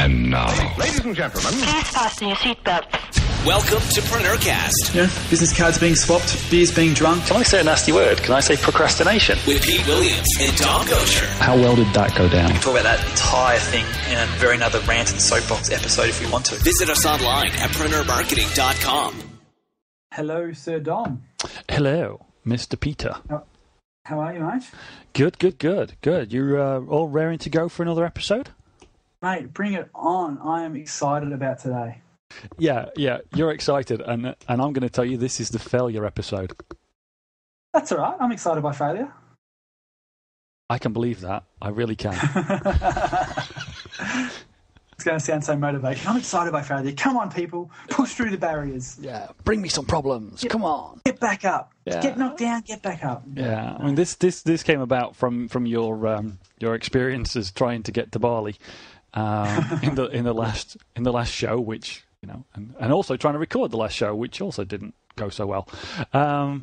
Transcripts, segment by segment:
And now, ladies and gentlemen, please fasten your seatbelts. Welcome to PreneurCast. Yeah, business cards being swapped, beers being drunk. Can I say a nasty word? Can I say procrastination? With Pete Williams and Dom Goucher. How well did that go down? We can talk about that entire thing in a very another rant and soapbox episode if we want to. Visit us online at PreneurMarketing.com. Hello, Sir Dom. Hello, Mr. Peter. How are you, mate? Good. You're all raring to go for another episode? Mate, bring it on. I am excited about today. Yeah, you're excited, and I'm going to tell you this is the failure episode. That's all right. I'm excited by failure. I can believe that. I really can. It's going to sound so motivating. I'm excited by failure. Come on, people. Push through the barriers. Yeah, bring me some problems. Come on. Get back up. Yeah. Get knocked down, get back up. Yeah, I mean, this came about from your experiences trying to get to Bali in the last show, which, you know, and also trying to record the last show, which also didn't go so well. Yeah,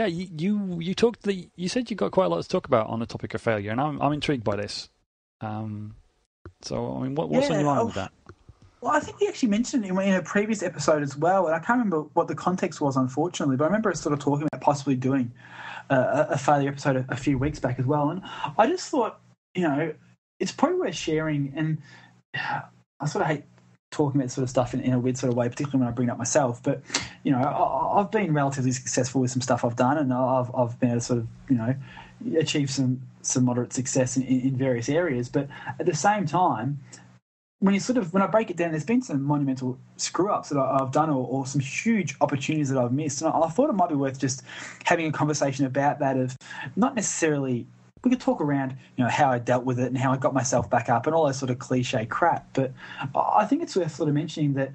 you talked. You said you got quite a lot to talk about on the topic of failure, and I'm intrigued by this. So, I mean, what's on your mind with that? Well, I think we actually mentioned it in a previous episode as well, and I can't remember what the context was, unfortunately, but I remember us sort of talking about possibly doing a failure episode a few weeks back as well, and I just thought, you know, it's probably worth sharing, and I sort of hate talking about sort of stuff in a weird sort of way, particularly when I bring it up myself, but, you know, I've been relatively successful with some stuff I've done, and I've been able to sort of, you know, achieve some moderate success in various areas, but at the same time, when I break it down, there's been some monumental screw-ups that I've done or some huge opportunities that I've missed. And I thought it might be worth just having a conversation about that, of not necessarily, we could talk around, you know, how I dealt with it and how I got myself back up and all that sort of cliche crap. But I think it's worth sort of mentioning that,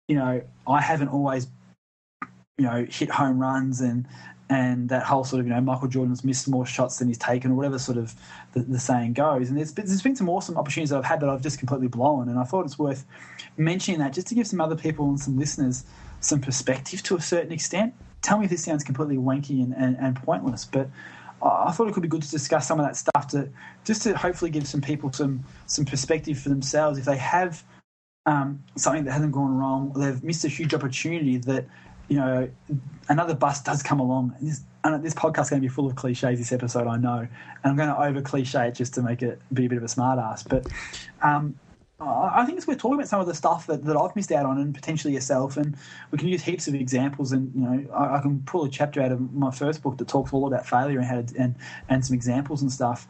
you know, I haven't always, you know, hit home runs and that whole sort of, you know, Michael Jordan's missed more shots than he's taken, or whatever sort of the saying goes. And there's been some awesome opportunities that I've had that I've just completely blown, and I thought it's worth mentioning that just to give some other people and some listeners some perspective to a certain extent. Tell me if this sounds completely wanky and pointless, but I thought it could be good to discuss some of that stuff to hopefully give some people some perspective for themselves if they have something that hasn't gone wrong, or they've missed a huge opportunity that, you know, another bus does come along. This podcast is going to be full of cliches this episode, I know. And I'm going to over-cliche it just to make it be a bit of a smart-ass. But I think it's worth talking about some of the stuff that I've missed out on, and potentially yourself. And we can use heaps of examples. And, you know, I can pull a chapter out of my first book that talks all about failure and how to, and some examples and stuff.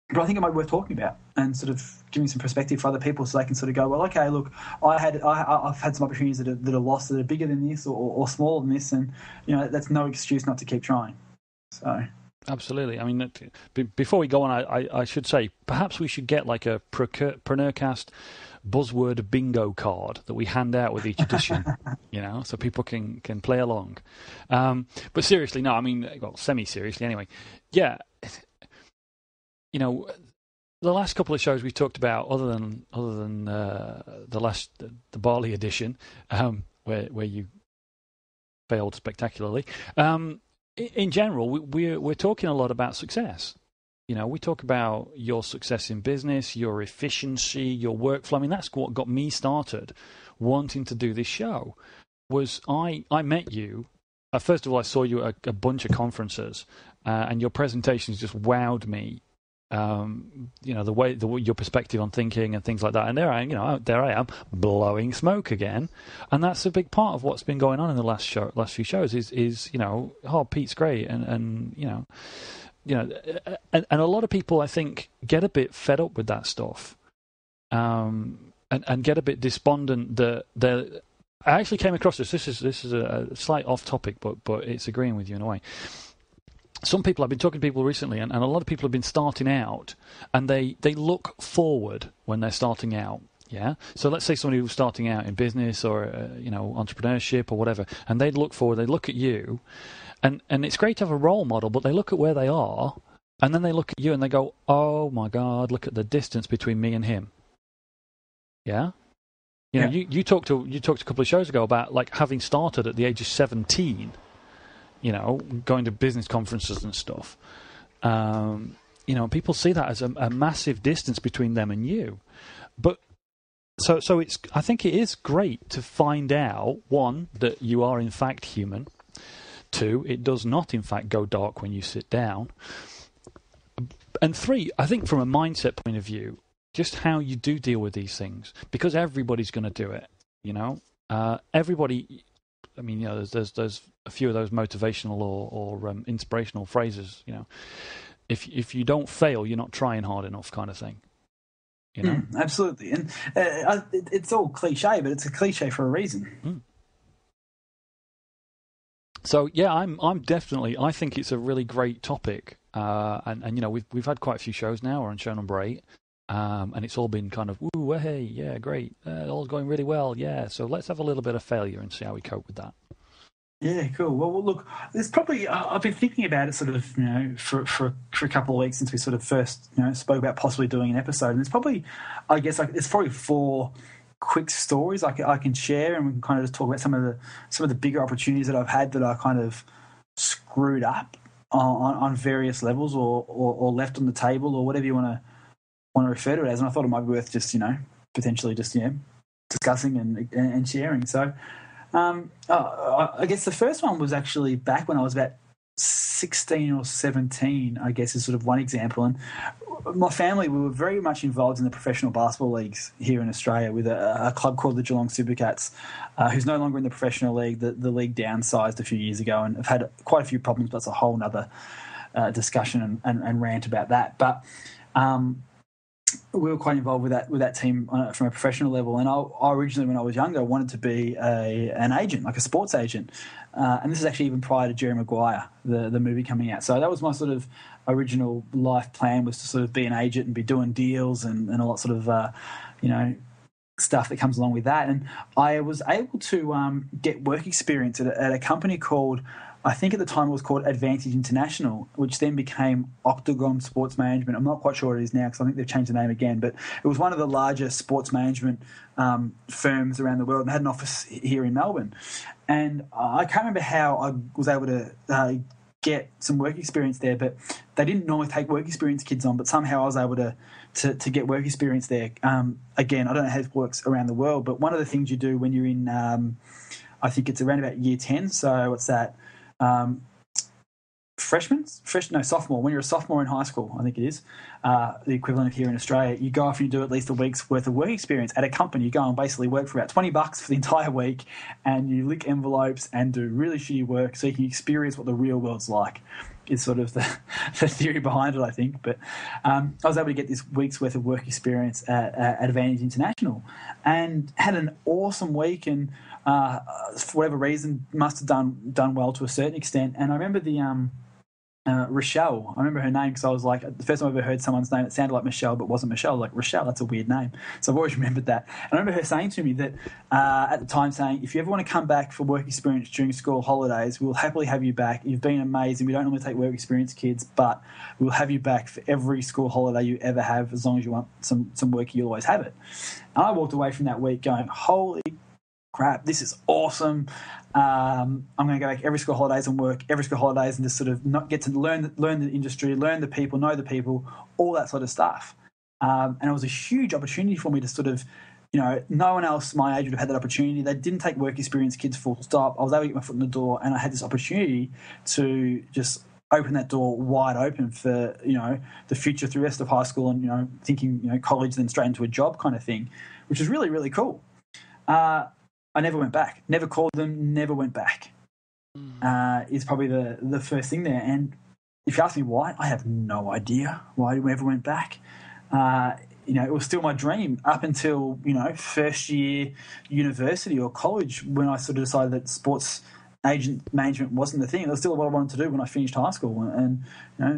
But I think it might be worth talking about and sort of giving some perspective for other people, so they can sort of go, well, okay, look, I've had some opportunities that are lost, that are bigger than this or smaller than this, and, you know, that's no excuse not to keep trying. So absolutely. I mean, before we go on, I should say perhaps we should get like a PreneurCast buzzword bingo card that we hand out with each edition, you know, so people can play along. But seriously, no, I mean, well, semi-seriously anyway. Yeah. You know, the last couple of shows we talked about, other than the Bali edition, where you failed spectacularly. In general, we're talking a lot about success. You know, we talk about your success in business, your efficiency, your workflow. I mean, that's what got me started wanting to do this show. Was I met you. First of all, I saw you at a bunch of conferences, and your presentations just wowed me. You know, the way your perspective on thinking and things like that, and there I am blowing smoke again, and that's a big part of what's been going on in the last few shows. Is you know, oh, Pete's great, and you know, and a lot of people I think get a bit fed up with that stuff, and get a bit despondent that they're. I actually came across this. This is a slight off topic, but it's agreeing with you in a way. Some people, I've been talking to people recently, and a lot of people have been starting out, and they look forward when they're starting out. Yeah. So let's say somebody who's starting out in business or you know, entrepreneurship or whatever, and they look forward. They look at you, and it's great to have a role model, but they look at where they are, and then they look at you and they go, "Oh my God, look at the distance between me and him." Yeah. You know, you talked a couple of shows ago about like having started at the age of 17. You know, going to business conferences and stuff. people see that as a massive distance between them and you. But so it's. I think it is great to find out, one, that you are in fact human. Two, it does not in fact go dark when you sit down. And three, I think from a mindset point of view, just how you do deal with these things, because everybody's going to do it. Everybody. I mean, there's a few of those motivational or inspirational phrases. If you don't fail, you're not trying hard enough, kind of thing. Absolutely, and it's all cliche, but it's a cliche for a reason. Mm. So yeah, I'm definitely. I think it's a really great topic, and we've had quite a few shows now. We're on show number 8, and it's all been kind of woo, hey, yeah, great, all's going really well, yeah. So let's have a little bit of failure and see how we cope with that. Yeah, cool. Well, look, there's probably I've been thinking about it sort of for a couple of weeks since we sort of first spoke about possibly doing an episode, and there's probably there's probably 4 quick stories I can share, and we can kind of just talk about some of the bigger opportunities that I've had that I kind of screwed up on various levels or left on the table or whatever you want to refer to it as. And I thought it might be worth just potentially just discussing and sharing. So. I guess the first one was actually back when I was about 16 or 17, I guess, is sort of one example. And my family, we were very much involved in the professional basketball leagues here in Australia with a club called the Geelong Supercats, who's no longer in the professional league. The league downsized a few years ago and have had quite a few problems, but it's a whole other discussion and rant about that. But we were quite involved with that team from a professional level. And I originally, when I was younger, wanted to be an agent, like a sports agent. And this is actually even prior to Jerry Maguire, the movie coming out. So that was my sort of original life plan, was to sort of be an agent and be doing deals and a lot sort of, stuff that comes along with that. And I was able to get work experience at a company called, I think at the time it was called Advantage International, which then became Octagon Sports Management. I'm not quite sure what it is now because I think they've changed the name again, but it was one of the largest sports management firms around the world and had an office here in Melbourne. And I can't remember how I was able to get some work experience there, but they didn't normally take work experience kids on, but somehow I was able to get work experience there. Again, I don't know how it works around the world, but one of the things you do when you're in, I think it's around about year 10, so what's that? Sophomore. When you're a sophomore in high school, I think it is the equivalent of here in Australia. You go off and you do at least a week's worth of work experience at a company. You go and basically work for about $20 for the entire week, and you lick envelopes and do really shitty work so you can experience what the real world's like. Is sort of the theory behind it, I think. But I was able to get this week's worth of work experience at Advantage International, and had an awesome week. And for whatever reason, must have done well to a certain extent. And I remember the Rochelle. I remember her name because I was like, the first time I ever heard someone's name, it sounded like Michelle, but wasn't Michelle. Like, Rochelle, that's a weird name. So I've always remembered that. And I remember her saying to me that at the time, saying, if you ever want to come back for work experience during school holidays, we'll happily have you back. You've been amazing. We don't normally take work experience kids, but we'll have you back for every school holiday you ever have. As long as you want some work, you'll always have it. And I walked away from that week going, holy crap, this is awesome. I'm going to go back every school holidays and work every school holidays and just sort of not get to learn the industry, learn the people, know the people, all that sort of stuff. And it was a huge opportunity for me to sort of, no one else my age would have had that opportunity. They didn't take work experience kids full stop. I was able to get my foot in the door, and I had this opportunity to just open that door wide open for, the future through the rest of high school and, thinking, college, then straight into a job kind of thing, which is really, really cool. I never went back. Never called them. Never went back. Is probably the first thing there. And if you ask me why, I have no idea why we ever went back. It was still my dream up until first year university or college, when I sort of decided that sports agent management wasn't the thing. It was still what I wanted to do when I finished high school, and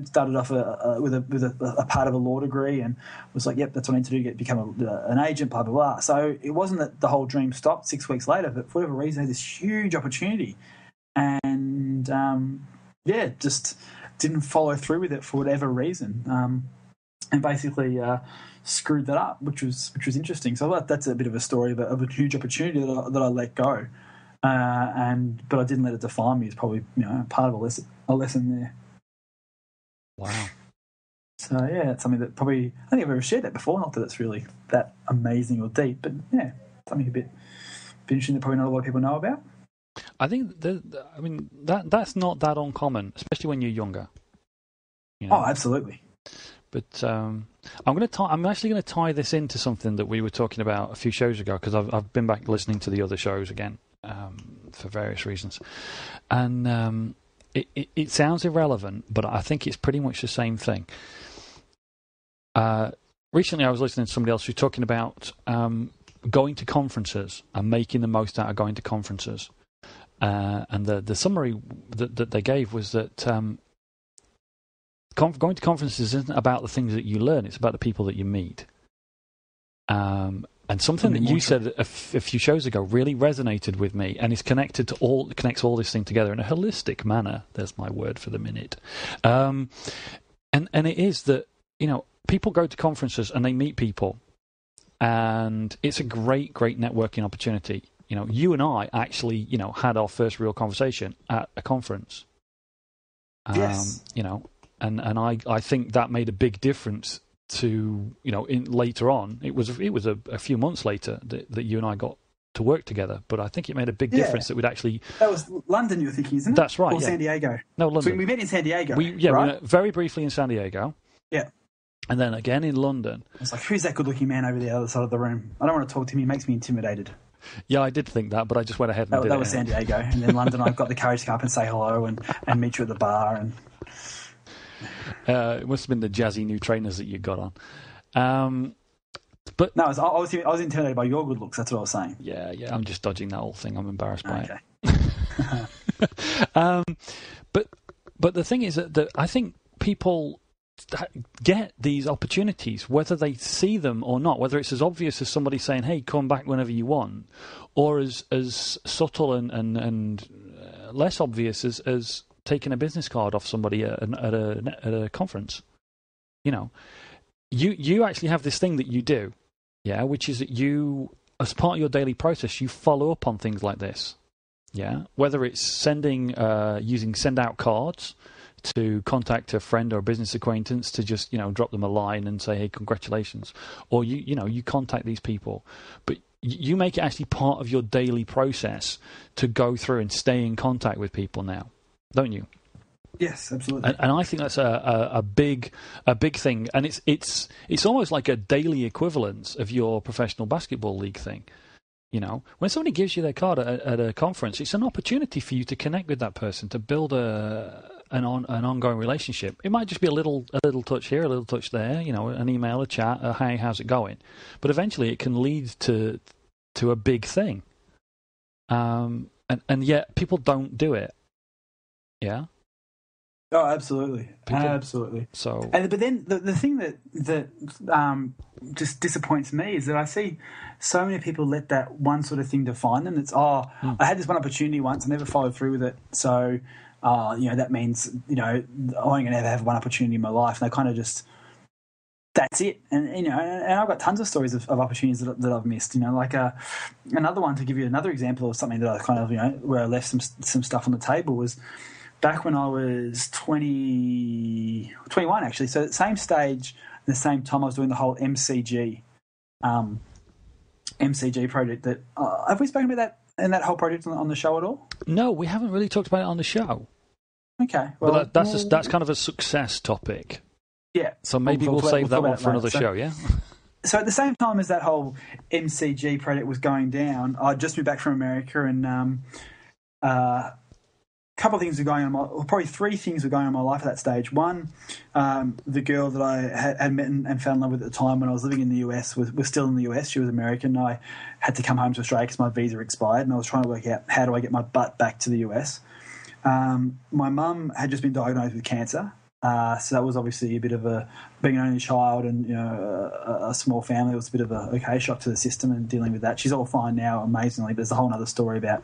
started off with a part of a law degree, and was like, yep, that's what I need to do to become an agent, blah blah blah. So it wasn't that the whole dream stopped 6 weeks later, but for whatever reason, I had this huge opportunity, and just didn't follow through with it for whatever reason, and basically screwed that up, which was interesting. So that's a bit of a story of a huge opportunity that I let go. But I didn't let it define me. Is probably part of a lesson there. Wow. So, yeah, it's something that probably, I think I've ever shared that before, not that it's really that amazing or deep, but, yeah, something a bit interesting that probably not a lot of people know about. I think that's not that uncommon, especially when you're younger. You know? Oh, absolutely. But I'm actually going to tie this into something that we were talking about a few shows ago, because I've been back listening to the other shows again for various reasons, and it sounds irrelevant, but I think it's pretty much the same thing. Recently, I was listening to somebody else who's talking about going to conferences and making the most out of going to conferences. And the summary that they gave was that going to conferences isn't about the things that you learn; it's about the people that you meet. And something that you said a few shows ago really resonated with me, and is connects all this thing together in a holistic manner. There's my word for the minute. And it is that, you know, people go to conferences and they meet people, and it's a great networking opportunity. You know, you and I actually, you know, had our first real conversation at a conference. Yes. You know, and I think that made a big difference to, you know, later on. It was a few months later that you and I got to work together, but I think it made a big difference that we'd actually... That was London you were thinking, isn't it? That's right, Or San Diego? No, London. So we met in San Diego, right? We met very briefly in San Diego. Yeah. And then again in London. I was like, who's that good-looking man over the other side of the room? I don't want to talk to him. He makes me intimidated. Yeah, I did think that, but I just went ahead and did it. That was San Diego. And then London, I've got the courage to go up and say hello and meet you at the bar. And it must have been the jazzy new trainers that you got on. But no, I was intimidated by your good looks. That's what I was saying. Yeah. I'm just dodging that whole thing. I'm embarrassed by it. But the thing is that I think people get these opportunities, whether they see them or not, whether it's as obvious as somebody saying, hey, come back whenever you want, or as subtle and less obvious as taking a business card off somebody at a conference. You know, you actually have this thing that you do, yeah, which is that you, as part of your daily process, you follow up on things like this, yeah, whether it's using send out cards to contact a friend or a business acquaintance to just, you know, drop them a line and say, hey, congratulations, or you contact these people, but you make it actually part of your daily process to go through and stay in contact with people now, don't you? Yes, absolutely. And I think that's a big thing, and it's almost like a daily equivalent of your professional basketball league thing. You know, when somebody gives you their card at a conference, it's an opportunity for you to connect with that person, to build an ongoing relationship. It might just be a little touch here, a little touch there, you know, an email, a chat, hey, how's it going? But eventually it can lead to a big thing. And yet people don't do it. Yeah? Oh, absolutely. Absolutely. So, but then the thing that just disappoints me is that I see so many people let that one sort of thing define them. It's, I had this one opportunity once, I never followed through with it, so that means, you know, I'm only going to ever have one opportunity in my life, and they kind of just, that's it. And, you know, and I've got tons of stories of opportunities that I've missed, you know, like another one, to give you another example of something that I kind of, you know, where I left some stuff on the table, was back when I was 21 actually. So at the same stage, at the same time, I was doing the whole MCG project. That have we spoken about that and that whole project on the show at all? No, we haven't really talked about it on the show. Okay, well, but that's kind of a success topic. Yeah. So maybe we'll save that one for another show. Yeah. So at the same time as that whole MCG project was going down, I'd just moved back from America, and couple of things were going on. Probably three things were going on in my life at that stage. One, the girl that I had met and fell in love with at the time when I was living in the US was still in the US. She was American. I had to come home to Australia because my visa expired, and I was trying to work out how do I get my butt back to the US. My mum had just been diagnosed with cancer, so that was obviously a bit of being an only child and, you know, a small family. It was a bit of a shock to the system and dealing with that. She's all fine now, amazingly. There's a whole other story about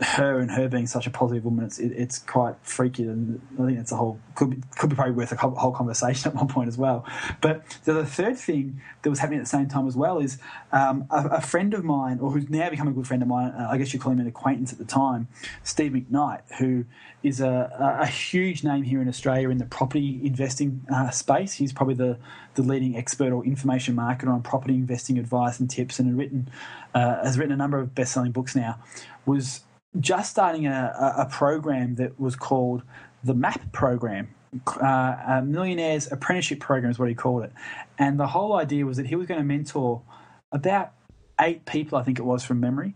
her being such a positive woman, it's quite freaky, and I think it's a whole could be probably worth a whole conversation at one point as well. But the third thing that was happening at the same time as well is a friend of mine, or who's now become a good friend of mine, I guess you call him an acquaintance at the time, Steve McKnight, who is a huge name here in Australia in the property investing space. He's probably the leading expert or information marketer on property investing advice and tips, and has written a number of best-selling books now. Was just starting a program that was called the MAP program, a Millionaire's Apprenticeship Program is what he called it. And the whole idea was that he was going to mentor about 8 people, I think it was from memory,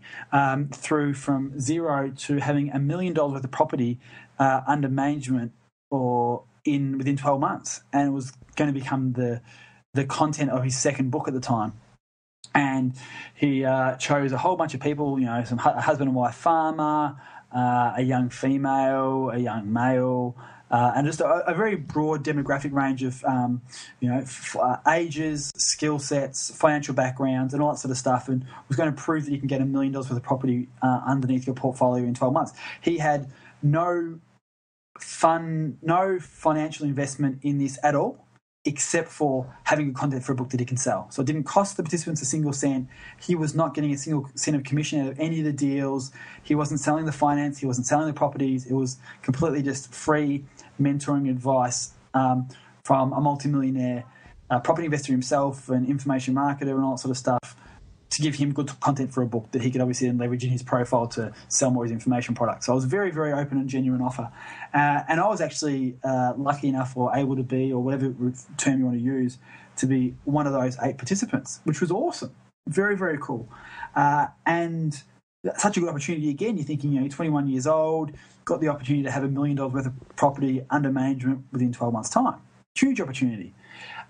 through from zero to having $1 million worth of property under management or within 12 months. And it was going to become the content of his second book at the time. And he chose a whole bunch of people, some husband and wife farmer, a young female, a young male, and just a very broad demographic range of, ages, skill sets, financial backgrounds, and all that sort of stuff, and was going to prove that you can get $1 million worth of property underneath your portfolio in 12 months. He had no financial investment in this at all, except for having good content for a book that he can sell. So it didn't cost the participants a single cent. He was not getting a single cent of commission out of any of the deals. He wasn't selling the finance. He wasn't selling the properties. It was completely just free mentoring advice from a multimillionaire property investor himself, an information marketer and all that sort of stuff, to give him good content for a book that he could obviously then leverage in his profile to sell more of his information products. So I was very, very open and genuine offer. And I was actually lucky enough or able to be, or whatever term you want to use, to be one of those 8 participants, which was awesome. Very, very cool. And such a good opportunity again. You're thinking, 21 years old, got the opportunity to have $1 million worth of property under management within 12 months' time. Huge opportunity.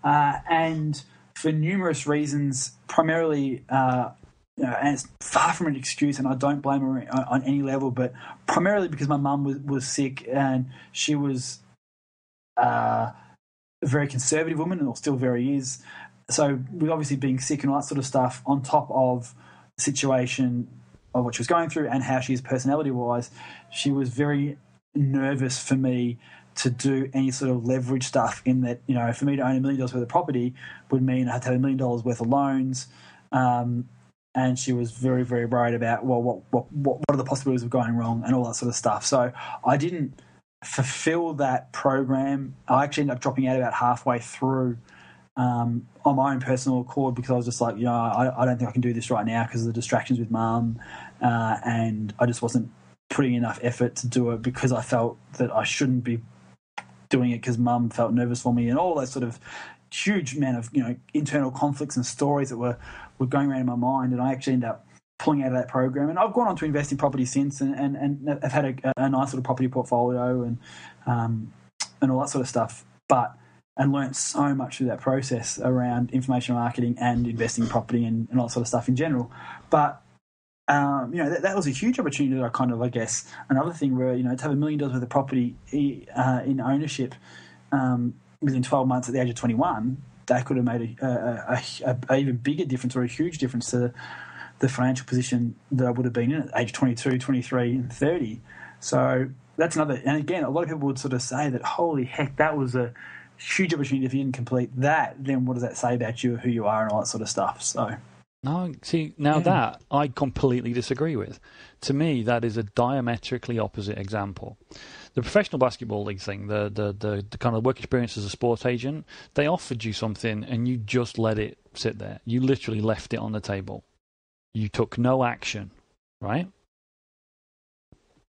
And for numerous reasons, primarily, and it's far from an excuse, and I don't blame her on any level, but primarily because my mum was sick, and she was a very conservative woman, and still very is. So with obviously being sick and all that sort of stuff, on top of the situation of what she was going through and how she is personality-wise, she was very nervous for me to do any sort of leverage stuff, in that, for me to own $1 million worth of property would mean I had to have $1 million worth of loans. And she was very, very worried about, what are the possibilities of going wrong and all that sort of stuff. So I didn't fulfill that program. I actually ended up dropping out about halfway through on my own personal accord, because I was just like, I don't think I can do this right now because of the distractions with mum, and I just wasn't putting enough effort to do it, because I felt that I shouldn't be doing it because mum felt nervous for me, and all those sort of huge amount of internal conflicts and stories that were going around in my mind. And I actually ended up pulling out of that program, and I've gone on to invest in property since, and I've had a nice little property portfolio and all that sort of stuff, and learnt so much through that process around information marketing and investing in property and all that sort of stuff in general. But that was a huge opportunity that I kind of, I guess, another thing where, to have $1 million worth of property in ownership within 12 months at the age of 21, that could have made a even bigger difference, or a huge difference to the financial position that I would have been in at age 22, 23 and 30. So that's another, and again, a lot of people would sort of say that, holy heck, that was a huge opportunity. If you didn't complete that, then what does that say about you, who you are and all that sort of stuff? So... No, see, now that I completely disagree with. To me, that is a diametrically opposite example. The professional basketball league thing, the kind of work experience as a sports agent, they offered you something and you just let it sit there. You literally left it on the table. You took no action, right?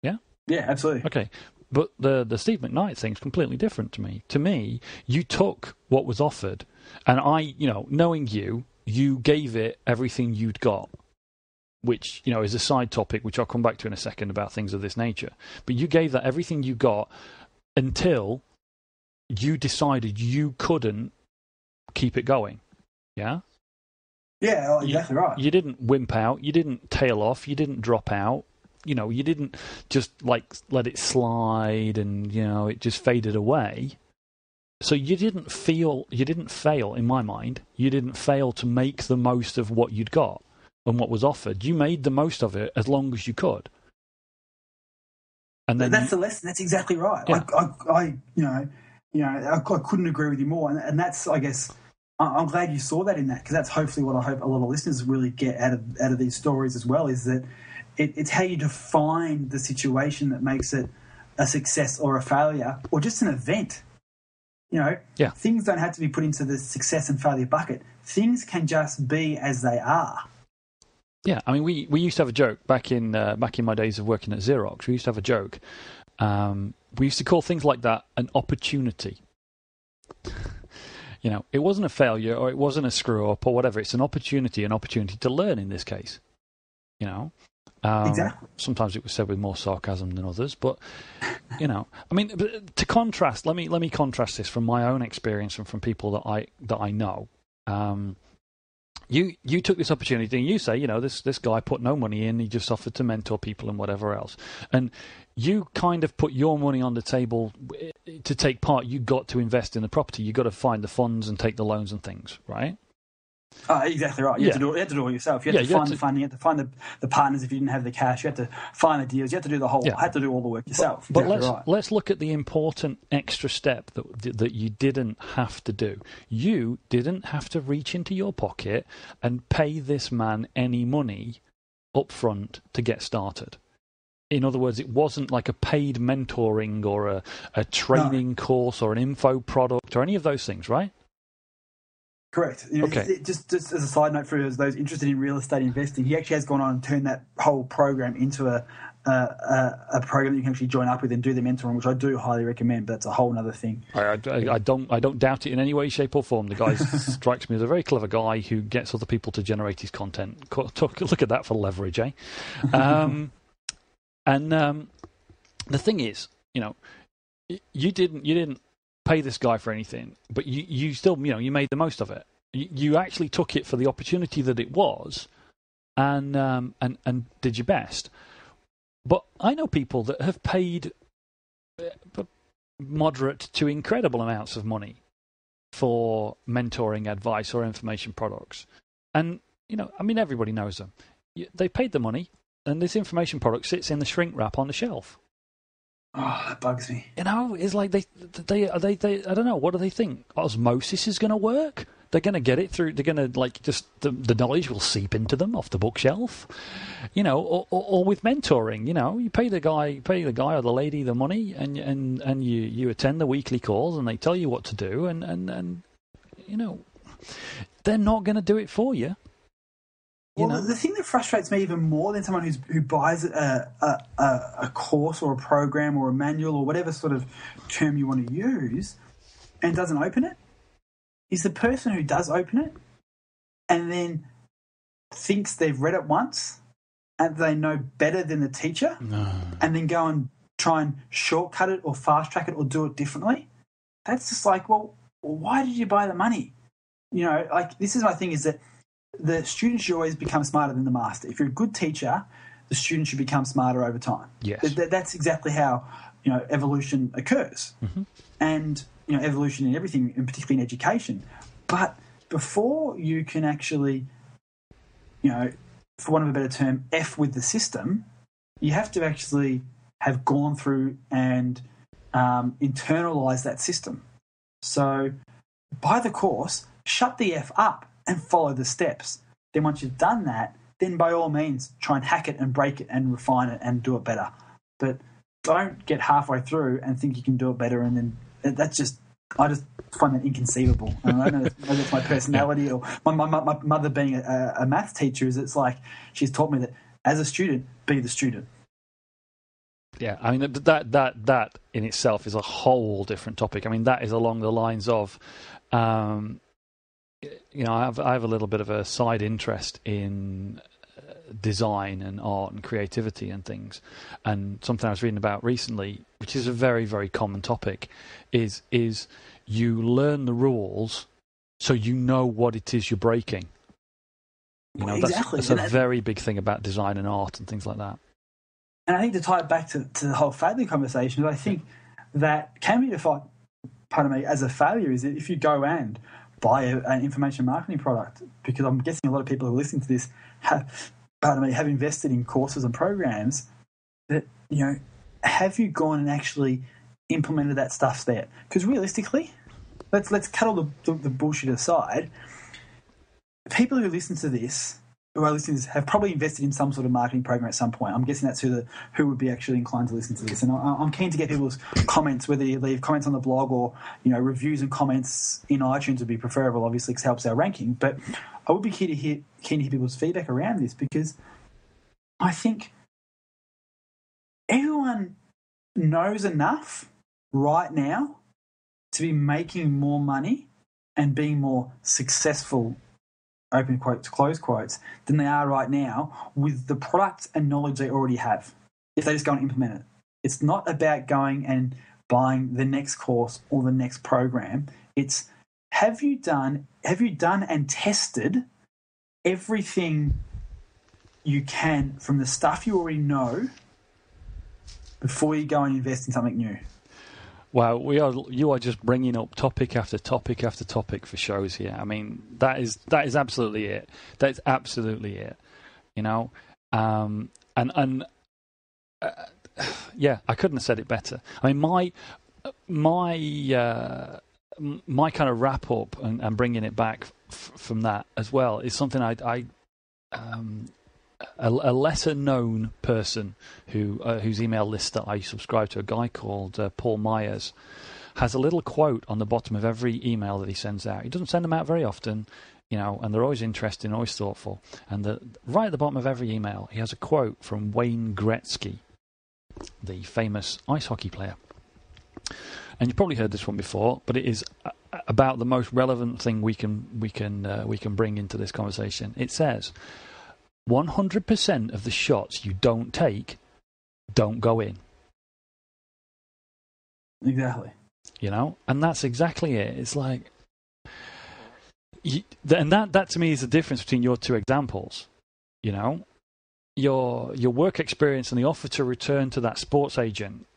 Yeah? Yeah, absolutely. Okay. But the Steve McKnight thing is completely different to me. To me, you took what was offered, and I, knowing you gave it everything you'd got, which, is a side topic, which I'll come back to in a second about things of this nature. But you gave that everything you got until you decided you couldn't keep it going. Yeah? Yeah, exactly right. You didn't wimp out. You didn't tail off. You didn't drop out. You didn't just, let it slide and, it just faded away. So you didn't fail, in my mind. You didn't fail to make the most of what you'd got and what was offered. You made the most of it as long as you could. And then that's the lesson. That's exactly right. Yeah. I couldn't agree with you more. And that's, I guess, I'm glad you saw that in that, because that's hopefully what I hope a lot of listeners really get out of these stories as well, is that it's how you define the situation that makes it a success or a failure, or just an event. Things don't have to be put into the success and failure bucket. Things can just be as they are. Yeah, I mean, we used to have a joke back in my days of working at Xerox. We used to have a joke. We used to call things like that an opportunity. It wasn't a failure, or it wasn't a screw up, or whatever. It's an opportunity to learn in this case. Exactly. Sometimes it was said with more sarcasm than others, but I mean, to contrast, let me contrast this from my own experience and from people that I know. You took this opportunity, and you say, this guy put no money in, he just offered to mentor people and whatever else. And you kind of put your money on the table to take part. You got to invest in the property. You got to find the funds and take the loans and things, right? Exactly right. You had to do it all yourself. You had to find the funding. You had to find the partners if you didn't have the cash. You had to find the deals. You had to do the whole. Had to do all the work yourself. But let's look at the important extra step that you didn't have to do. You didn't have to reach into your pocket and pay this man any money up front to get started. In other words, it wasn't like a paid mentoring or a training course or an info product or any of those things, right? Correct. Okay. Just as a side note for those interested in real estate investing, he actually has gone on and turned that whole program into a program that you can actually join up with and do the mentoring, which I do highly recommend. But that's a whole other thing. I don't doubt it in any way, shape, or form. The guy strikes me as a very clever guy who gets other people to generate his content. Look at that for leverage, eh? And the thing is, you didn't pay this guy for anything, but you still, you made the most of it. You actually took it for the opportunity that it was, and did your best. But I know people that have paid moderate to incredible amounts of money for mentoring advice or information products, and everybody knows them. They paid the money, and this information product sits in the shrink wrap on the shelf. Oh, that bugs me. It's like they I don't know, what do they think? Osmosis is going to work? They're going to get it through, they're going to just the knowledge will seep into them off the bookshelf, or with mentoring, you pay the guy or the lady the money, and you attend the weekly calls, and they tell you what to do, and they're not going to do it for you. The thing that frustrates me even more than someone who buys a course or a program or a manual or whatever sort of term you want to use and doesn't open it is the person who does open it and then thinks they've read it once and they know better than the teacher and then go and try and shortcut it or fast track it or do it differently. That's just like, well, why did you buy the money? This is my thing, is that the student should always become smarter than the master. If you're a good teacher, the student should become smarter over time. Yes. That's exactly how evolution occurs. Mm-hmm. And evolution in everything, and particularly in education. But before you can actually, for want of a better term, F with the system, you have to actually have gone through and internalize that system. So buy the course, shut the F up, and follow the steps. Then once you've done that, then by all means try and hack it and break it and refine it and do it better. But don't get halfway through and think you can do it better, and then I just find that inconceivable. And I don't know if that's my personality or my mother being a maths teacher, is it's like she's taught me that as a student, be the student. Yeah, I mean, that in itself is a whole different topic. I mean, that is along the lines of I have a little bit of a side interest in design and art and creativity and things. And something I was reading about recently, which is a very, very common topic, is you learn the rules so you know what it is you're breaking. Exactly. That's a very big thing about design and art and things like that. And I think to tie it back to the whole failure conversation, I think that can be defined, as a failure, is that if you go and buy an information marketing product, because I'm guessing a lot of people who are listening to this have invested in courses and programs that, have you gone and actually implemented that stuff there? Because realistically, let's cut all the bullshit aside. People who listen to this, who are listening to this, have probably invested in some sort of marketing program at some point. I'm guessing that's who would be actually inclined to listen to this. And I'm keen to get people's comments, whether you leave comments on the blog or reviews and comments in iTunes would be preferable, obviously, because it helps our ranking. But I would be keen to hear people's feedback around this, because I think everyone knows enough right now to be making more money and being more successful, open quotes, close quotes, than they are right now with the product and knowledge they already have, if they just go and implement it. It's not about going and buying the next course or the next program. It's have you done and tested everything you can from the stuff you already know before you go and invest in something new. Wow, you are just bringing up topic after topic after topic for shows here. I mean, that is absolutely it. That's absolutely it. Yeah, I couldn't have said it better. I mean, my kind of wrap up and bringing it back from that as well is something a lesser known person whose email list that I subscribe to, a guy called Paul Myers, has a little quote on the bottom of every email that he sends out. He doesn't send them out very often, and they're always interesting, always thoughtful. And right at the bottom of every email, he has a quote from Wayne Gretzky, the famous ice hockey player. And you've probably heard this one before, but it is about the most relevant thing we can bring into this conversation. It says, 100% of the shots you don't take don't go in. Exactly. And that's exactly it. It's like, and that to me is the difference between your two examples. Your work experience and the offer to return to that sports agent.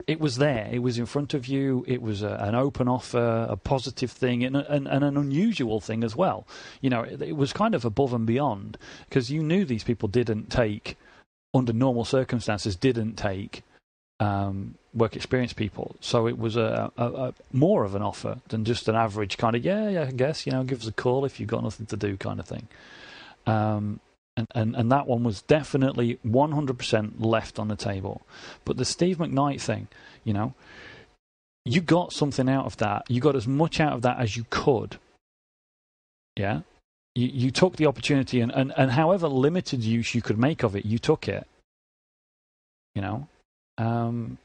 It was there. It was in front of you. It was an open offer, a positive thing, and an unusual thing as well. It was kind of above and beyond, because you knew these people didn't take, under normal circumstances, work experience people. So it was a more of an offer than just an average kind of, I guess, give us a call if you've got nothing to do kind of thing. And that one was definitely 100% left on the table. But the Steve McKnight thing, you got something out of that. You got as much out of that as you could. Yeah? You took the opportunity, and however limited use you could make of it, you took it. And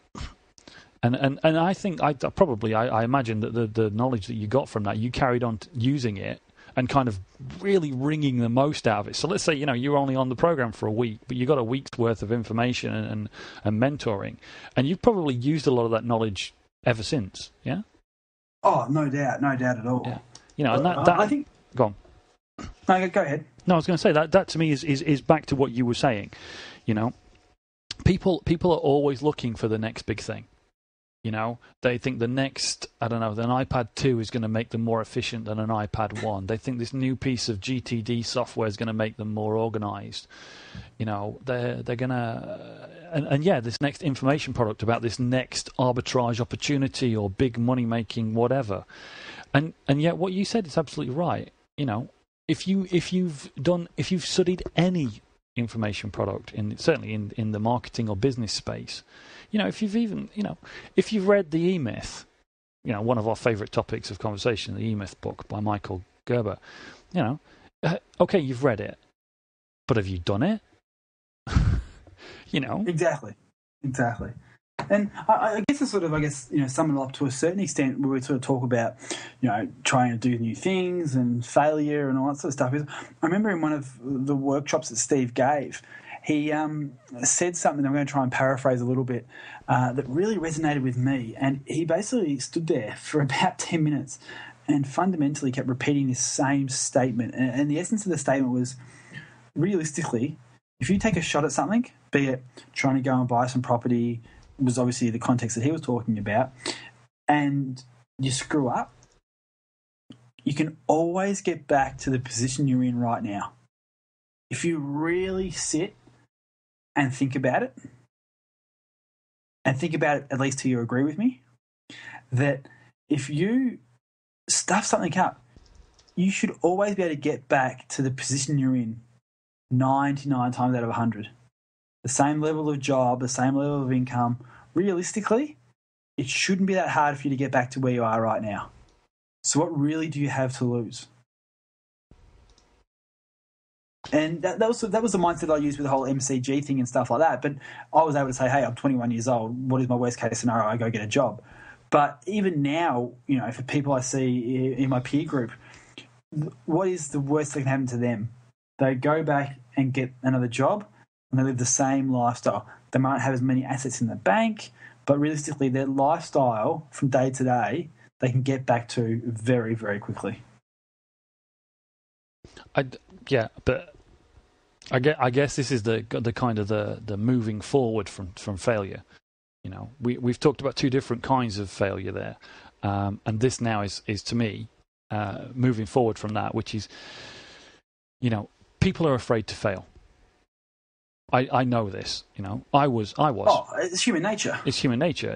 I think, I imagine that the knowledge that you got from that, you carried on using it, and kind of really wringing the most out of it. So let's say, you're only on the program for a week, but you got a week's worth of information and mentoring, and you've probably used a lot of that knowledge ever since, yeah? Oh, no doubt at all. Yeah. And that I think... Go on. No, go ahead. No, I was going to say, that to me is back to what you were saying. People are always looking for the next big thing. They think the next, an iPad 2 is going to make them more efficient than an iPad 1. They think this new piece of GTD software is going to make them more organized. They're going to, this next information product about this next arbitrage opportunity or big money making whatever. And yet what you said is absolutely right. If you've studied any information product, certainly in the marketing or business space, if you've read the Emyth, one of our favorite topics of conversation, the Emyth book by Michael Gerber, okay, you've read it, but have you done it? Exactly. And I guess it's sort of, summing it up to a certain extent, where we sort of talk about, trying to do new things and failure and all that sort of stuff. I remember in one of the workshops that Steve gave, he said something, I'm going to try and paraphrase a little bit, that really resonated with me. And he basically stood there for about 10 minutes and fundamentally kept repeating this same statement. And the essence of the statement was, realistically, if you take a shot at something, be it trying to go and buy some property, was obviously the context that he was talking about, and you screw up, you can always get back to the position you're in right now. If you really sit and think about it, and think about it at least till you agree with me, that if you stuff something up, you should always be able to get back to the position you're in 99 times out of 100. The same level of job, the same level of income. Realistically, it shouldn't be that hard for you to get back to where you are right now. So what really do you have to lose? And that was the mindset I used with the whole MCG thing and stuff like that. But I was able to say, hey, I'm 21 years old. What is my worst case scenario? I go get a job. But even now, for people I see in my peer group, what is the worst that can happen to them? They go back and get another job and they live the same lifestyle. They might have as many assets in the bank, but realistically their lifestyle from day to day, they can get back to very, very quickly. But I guess this is the kind of the moving forward from failure. We've talked about two different kinds of failure there, and this now is to me moving forward from that, which is, people are afraid to fail. I know this. I was. Oh, it's human nature. It's human nature.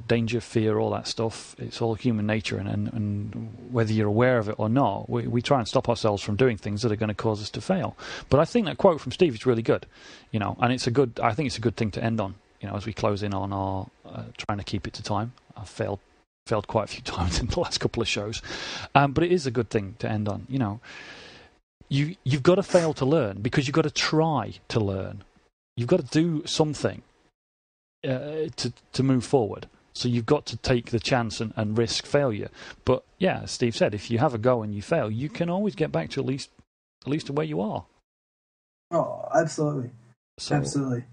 Danger, fear, all that stuff. It's all human nature, and whether you're aware of it or not, we try and stop ourselves from doing things that are going to cause us to fail. But I think that quote from Steve is really good. And I think it's a good thing to end on. As we close in on our trying to keep it to time. I've failed quite a few times in the last couple of shows, but it is a good thing to end on. You've got to fail to learn, because you've got to try to learn. You've got to do something to move forward. So you've got to take the chance and risk failure. But yeah, as Steve said, if you have a go and you fail, you can always get back to at least to where you are. Oh, absolutely, absolutely.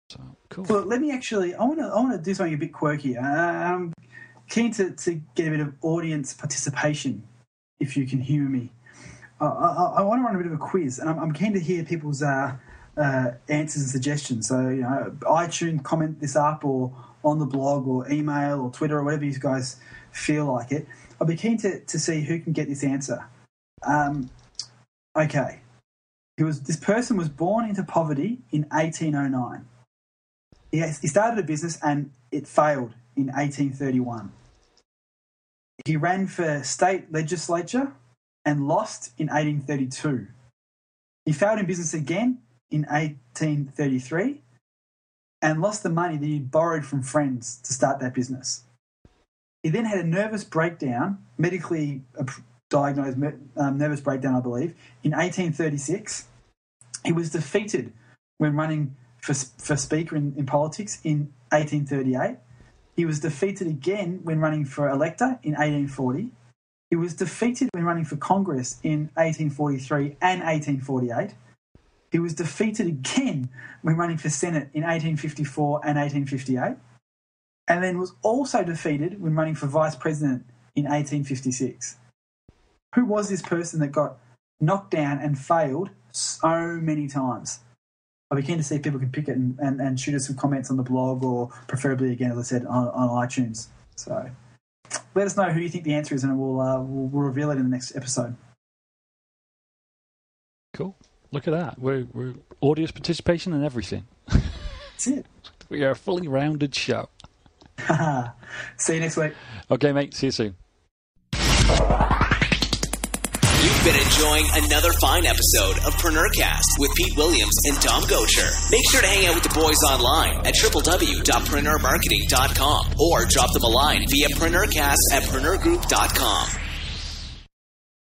So cool. Well, let me actually. I want to do something a bit quirky. I'm keen to get a bit of audience participation, if you can hear me. I want to run a bit of a quiz, and I'm keen to hear people's answers and suggestions. So, iTunes, comment this up, or on the blog, or email, or Twitter, or whatever you guys feel like it. I'll be keen to see who can get this answer. Okay. This person was born into poverty in 1809. He started a business and it failed in 1831. He ran for state legislature and lost in 1832. He failed in business again in 1833 and lost the money that he'd borrowed from friends to start that business. He then had a nervous breakdown, medically diagnosed nervous breakdown, I believe, in 1836. He was defeated when running for Speaker in politics in 1838. He was defeated again when running for Elector in 1840. He was defeated when running for Congress in 1843 and 1848. He was defeated again when running for Senate in 1854 and 1858. And then was also defeated when running for Vice President in 1856. Who was this person that got knocked down and failed so many times? I'll be keen to see if people can pick it and shoot us some comments on the blog, or preferably, again, as I said, on iTunes. So let us know who you think the answer is, and we'll reveal it in the next episode. Cool. Look at that. We're audience participation and everything. That's it. We are a fully rounded show. See you next week. Okay, mate. See you soon. You've been enjoying another fine episode of PreneurCast with Pete Williams and Dom Goucher. Make sure to hang out with the boys online at www.preneurmarketing.com or drop them a line via PreneurCast@preneurgroup.com.